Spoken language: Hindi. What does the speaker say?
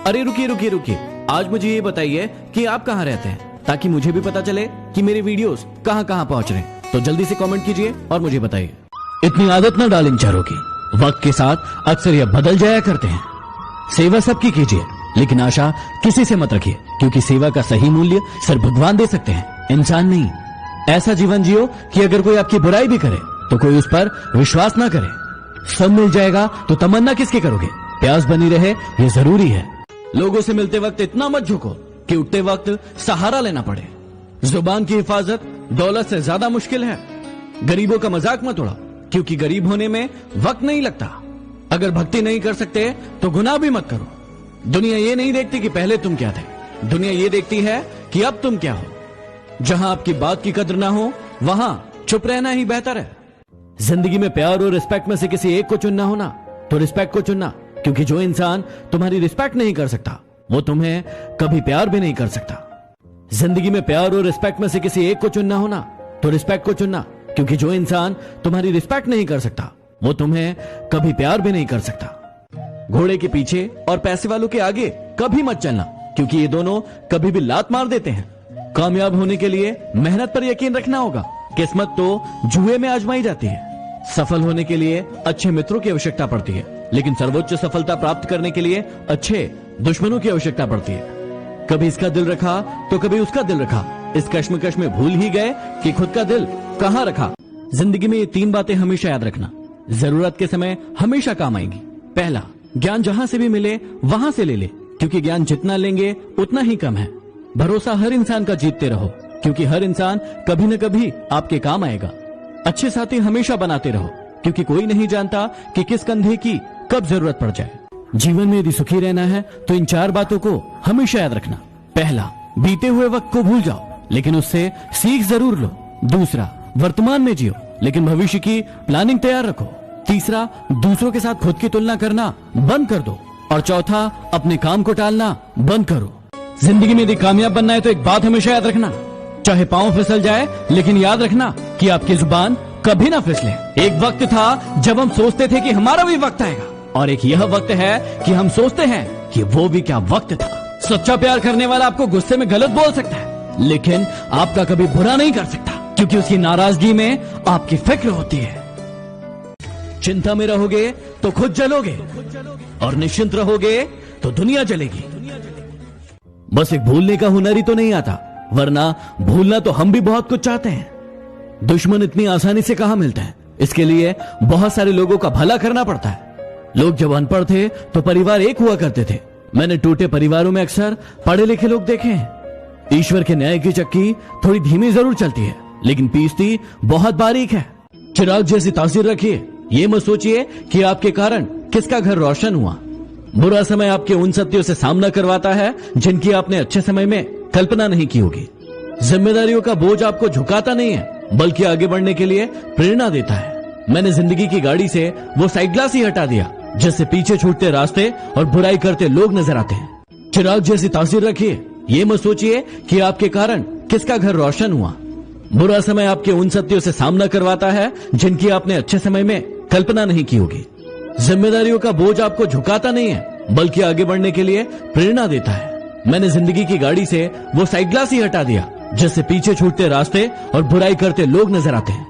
अरे रुकिए रुकिए रुकिए, आज मुझे ये बताइए कि आप कहाँ रहते हैं, ताकि मुझे भी पता चले कि मेरे वीडियोस कहाँ कहाँ पहुँच रहे हैं। तो जल्दी से कमेंट कीजिए और मुझे बताइए। इतनी आदत न डालें चारों की, वक्त के साथ अक्सर यह बदल जाया करते हैं। सेवा सबकी कीजिए, लेकिन आशा किसी से मत रखिए, क्योंकि सेवा का सही मूल्य सिर्फ भगवान दे सकते हैं, इंसान नहीं। ऐसा जीवन जियो कि अगर कोई आपकी बुराई भी करे तो कोई उस पर विश्वास ना करे। सब मिल जाएगा तो तमन्ना किसकी करोगे? प्यास बनी रहे ये जरूरी है। लोगों से मिलते वक्त इतना मत झुको कि उठते वक्त सहारा लेना पड़े। जुबान की हिफाजत दौलत से ज्यादा मुश्किल है। गरीबों का मजाक मत उड़ाओ, क्योंकि गरीब होने में वक्त नहीं लगता। अगर भक्ति नहीं कर सकते तो गुनाह भी मत करो। दुनिया ये नहीं देखती कि पहले तुम क्या थे, दुनिया ये देखती है कि अब तुम क्या हो। जहां आपकी बात की कद्र ना हो वहां चुप रहना ही बेहतर है। जिंदगी में प्यार और रिस्पेक्ट में से किसी एक को चुनना हो ना, तो रिस्पेक्ट को चुनना, क्योंकि जो इंसान तुम्हारी रिस्पेक्ट नहीं कर सकता वो तुम्हें कभी प्यार भी नहीं कर सकता। जिंदगी में प्यार और रिस्पेक्ट में से किसी एक को चुनना हो ना, तो रिस्पेक्ट को चुनना, क्योंकि जो इंसान तुम्हारी रिस्पेक्ट नहीं कर सकता वो तुम्हें कभी प्यार भी नहीं कर सकता। घोड़े के पीछे और पैसे वालों के आगे कभी मत चलना, क्योंकि ये दोनों कभी भी लात मार देते हैं। कामयाब होने के लिए मेहनत पर यकीन रखना होगा, किस्मत तो जुए में आजमाई जाती है। सफल होने के लिए अच्छे मित्रों की आवश्यकता पड़ती है, लेकिन सर्वोच्च सफलता प्राप्त करने के लिए अच्छे दुश्मनों की आवश्यकता पड़ती है। कभी इसका दिल रखा तो कभी उसका दिल रखा, इस कश्मकश में भूल ही गए कि खुद का दिल कहाँ रखा। जिंदगी में ये 3 बातें हमेशा याद रखना, जरूरत के समय हमेशा काम आएगी। पहला, ज्ञान जहां से भी मिले वहां से ले ले, क्योंकि ज्ञान जितना लेंगे उतना ही कम है। भरोसा हर इंसान का जीतते रहो, क्योंकि हर इंसान कभी न कभी आपके काम आएगा। अच्छे साथी हमेशा बनाते रहो, क्योंकि कोई नहीं जानता कि किस कंधे की कब जरूरत पड़ जाए। जीवन में यदि सुखी रहना है तो इन 4 बातों को हमेशा याद रखना। पहला, बीते हुए वक्त को भूल जाओ, लेकिन उससे सीख जरूर लो। दूसरा, वर्तमान में जियो, लेकिन भविष्य की प्लानिंग तैयार रखो। तीसरा, दूसरों के साथ खुद की तुलना करना बंद कर दो। और चौथा, अपने काम को टालना बंद करो। जिंदगी में यदि कामयाब बनना है तो एक बात हमेशा याद रखना, चाहे पांव फिसल जाए, लेकिन याद रखना कि आपकी जुबान कभी ना फिसले। एक वक्त था जब हम सोचते थे कि हमारा भी वक्त आएगा, और एक यह वक्त है कि हम सोचते हैं कि वो भी क्या वक्त था। सच्चा प्यार करने वाला आपको गुस्से में गलत बोल सकता है, लेकिन आपका कभी बुरा नहीं कर सकता, क्योंकि उसकी नाराजगी में आपकी फिक्र होती है। चिंता में रहोगे तो खुद जलोगे, और निश्चिंत रहोगे तो दुनिया जलेगी। बस एक भूलने का हुनर ही तो नहीं आता, वरना भूलना तो हम भी बहुत कुछ चाहते हैं। दुश्मन इतनी आसानी से कहां मिलता है, इसके लिए बहुत सारे लोगों का भला करना पड़ता है। लोग जब अनपढ़ थे तो परिवार एक हुआ करते थे। मैंने टूटे परिवारों में अक्सर पढ़े लिखे लोग देखे हैं। ईश्वर के न्याय की चक्की थोड़ी धीमी जरूर चलती है, लेकिन पीसती बहुत बारीक है। चिराग जैसी तासीर रखिए, ये मत सोचिए कि आपके कारण किसका घर रोशन हुआ। बुरा समय आपके उन सत्यों से सामना करवाता है जिनकी आपने अच्छे समय में कल्पना नहीं की होगी। जिम्मेदारियों का बोझ आपको झुकाता नहीं है, बल्कि आगे बढ़ने के लिए प्रेरणा देता है। मैंने जिंदगी की गाड़ी से वो साइड ग्लास ही हटा दिया, जिससे पीछे छूटते रास्ते और बुराई करते लोग नजर आते हैं। चिराग जैसी तासीर रखिए, ये मत सोचिए कि आपके कारण किसका घर रोशन हुआ। बुरा समय आपके उन सत्यों से सामना करवाता है जिनकी आपने अच्छे समय में कल्पना नहीं की होगी। जिम्मेदारियों का बोझ आपको झुकाता नहीं है, बल्कि आगे बढ़ने के लिए प्रेरणा देता है। मैंने जिंदगी की गाड़ी से वो साइड ग्लास ही हटा दिया, जिससे पीछे छूटते रास्ते और बुराई करते लोग नजर आते हैं।